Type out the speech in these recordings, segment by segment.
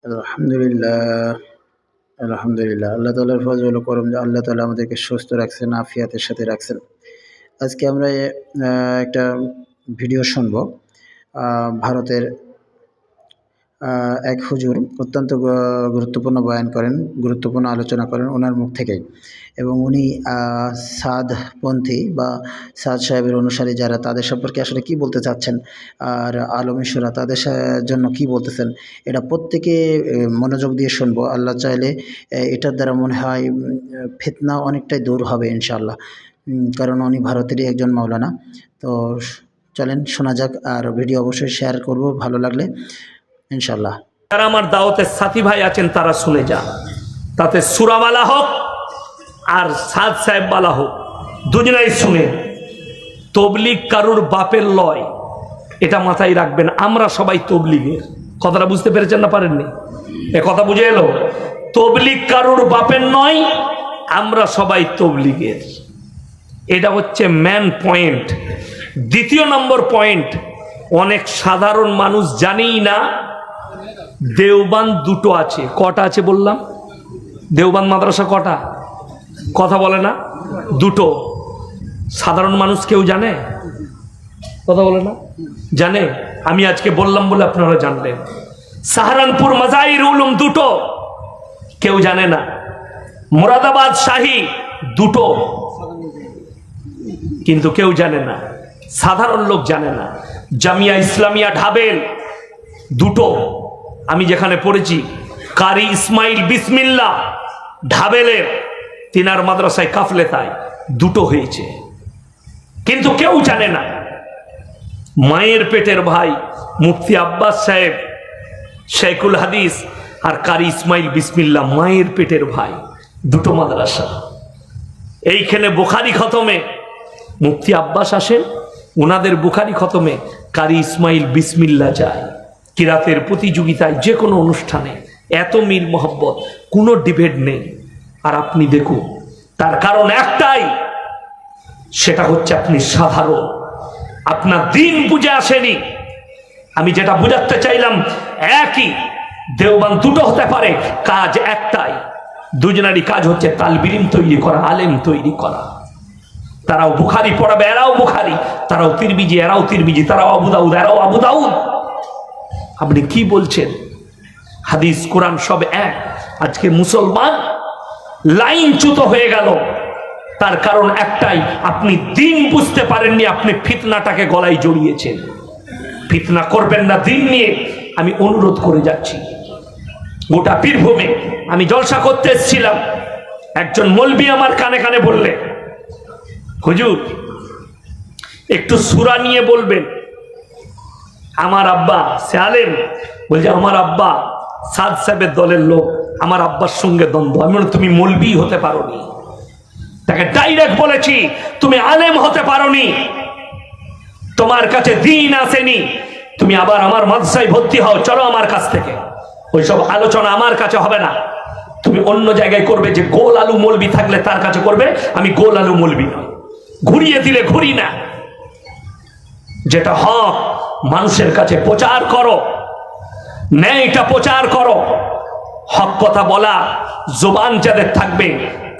আলহামদুলিল্লাহ, আলহামদুলিল্লাহ। আল্লাহ তাআলার ফজল ও করম যে আল্লাহ তাআলা আমাদেরকে সুস্থ রাখছেন, আফিয়াতের সাথে রাখছেন। আজকে আমরা একটা ভিডিও শুনবো। ভারতের এক হুজুর অত্যন্ত গুরুত্বপূর্ণ বয়ান করেন, গুরুত্বপূর্ণ আলোচনা করেন ওনার মুখ থেকেই, এবং উনি সাদপন্থী বা সাদ সাহেবের অনুসারী যারা, তাদের সম্পর্কে আসলে কি বলতে চাচ্ছেন, আর আলমীশরা তাদের জন্য কি বলতেছেন, এটা প্রত্যেকে মনোযোগ দিয়ে শুনবো। আল্লাহ চাইলে এটার দ্বারা মনে হয় ফিতনা অনেকটাই দূর হবে ইনশাআল্লাহ, কারণ উনি ভারতেরই একজন মাওলানা। তো চলেন শোনা যাক, আর ভিডিও অবশ্যই শেয়ার করব ভালো লাগলে ইনশাআল্লাহ। যারা আমার দাওয়াতের সাথী ভাই আছেন তারা শুনে যান, তাতে সুরাওয়ালা হোক আর সাদ সাহেব বালা হোক, দুজনাই শুনে। তবলিগ কারুর বাপের লয়, এটা মাথায় রাখবেন। আমরা সবাই তবলিগের। কথাটা বুঝতে পেরেছেন না পারেননি? এ কথা বুঝে এলো? তবলিগ কারুর বাপের নয়, আমরা সবাই তবলিগের। এটা হচ্ছে ম্যান পয়েন্ট। দ্বিতীয় নম্বর পয়েন্ট, অনেক সাধারণ মানুষ জানেই না দেওবান্দ দুটো আছে। কটা আছে বললাম? দেওবান্দ মাদ্রাসা কটা? কথা বলে না? দুটো। সাধারণ মানুষ কেউ জানে? কথা বলে না? জানে? আমি আজকে বললাম বলে আপনারা জানলেন। সাহারানপুর মাজাহির উলুম দুটো, কেউ জানে না। মুরাদাবাদ শাহী দুটো, কিন্তু কেউ জানে না, সাধারণ লোক জানে না। জামিয়া ইসলামিয়া ঢাবেল দুটো, আমি যেখানে পড়েছি, কারি ইসমাইল বিসমিল্লাহ ঢাবেলের তিনার মাদ্রাসায় কাফলেতায় দুটো হয়েছে, কিন্তু কেউ জানে না। মায়ের পেটের ভাই মুফতি আব্বাস সাহেব শেখুল হাদিস আর কারি ইসমাইল বিসমিল্লাহ মায়ের পেটের ভাই, দুটো মাদ্রাসা। এইখানে বুখারী খতমে মুফতি আব্বাস আসেন, ওনাদের বুখারী খতমে কারি ইসমাইল বিসমিল্লাহ যায়। কিরাতের প্রতিযোগিতায় যে কোনো অনুষ্ঠানে এত মিল মোহব্বত, কোনো ডিবেট নেই। আর আপনি দেখুন, তার কারণ একটাই, সেটা হচ্ছে আপনি সাধারণ, আপনার দিন বুঝে আসেনি। আমি যেটা বুঝাতে চাইলাম একই, দেওবান দুটো হতে পারে, কাজ একটাই। দুজনারই কাজ হচ্ছে তালিব ইলম তৈরি করা, আলেম তৈরি করা। তারাও বুখারী পড়াবে, এরাও বুখারী। তারাও তিরমিজি, এরাও তিরমিজি। তারাও আবু দাউদ, এরাও আবু দাউদ। আপনি কি বলছেন? হাদিস কোরআন সব এক। আজকে মুসলমান লাইনচ্যুত হয়ে গেল, তার কারণ একটাই, আপনি দিন বুঝতে পারেননি, আপনি ফিতনাটাকে গলায় জড়িয়েছেন। ফিতনা করবেন না দিন নিয়ে, আমি অনুরোধ করে যাচ্ছি। গোটা বীরভূমে আমি জলসা করতে এসেছিলাম, একজন মৌলবি আমার কানে কানে বললে, হুজুর একটু সূরা নিয়ে বলবেন। আমার আব্বা সে আলেম, বলছে আমার আব্বা সাদ সাহেবের দলের লোক, আমার আব্বার সঙ্গে দ্বন্দ্ব। আমি বলি তুমি মৌলবি হতে পারোনি। তাকে ডাইরেক্ট বলেছি, তুমি আলেম হতে পারোনি, তোমার কাছে দিন আসেনি। তুমি আবার আমার মাদ্রাসায় ভর্তি হও, চলো আমার কাছ থেকে। ওইসব আলোচনা আমার কাছে হবে না, তুমি অন্য জায়গায় করবে। যে গোল আলু মৌলবি থাকলে তার কাছে করবে, আমি গোল আলু মৌলবি নয়। ঘুরিয়ে দিলে ঘুরি না, যেটা হক মানুষের কাছে প্রচার করো, ন্যায়টা প্রচার করো। হক কথা বলা জবান যাদের থাকবে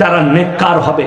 তারা নেককার হবে।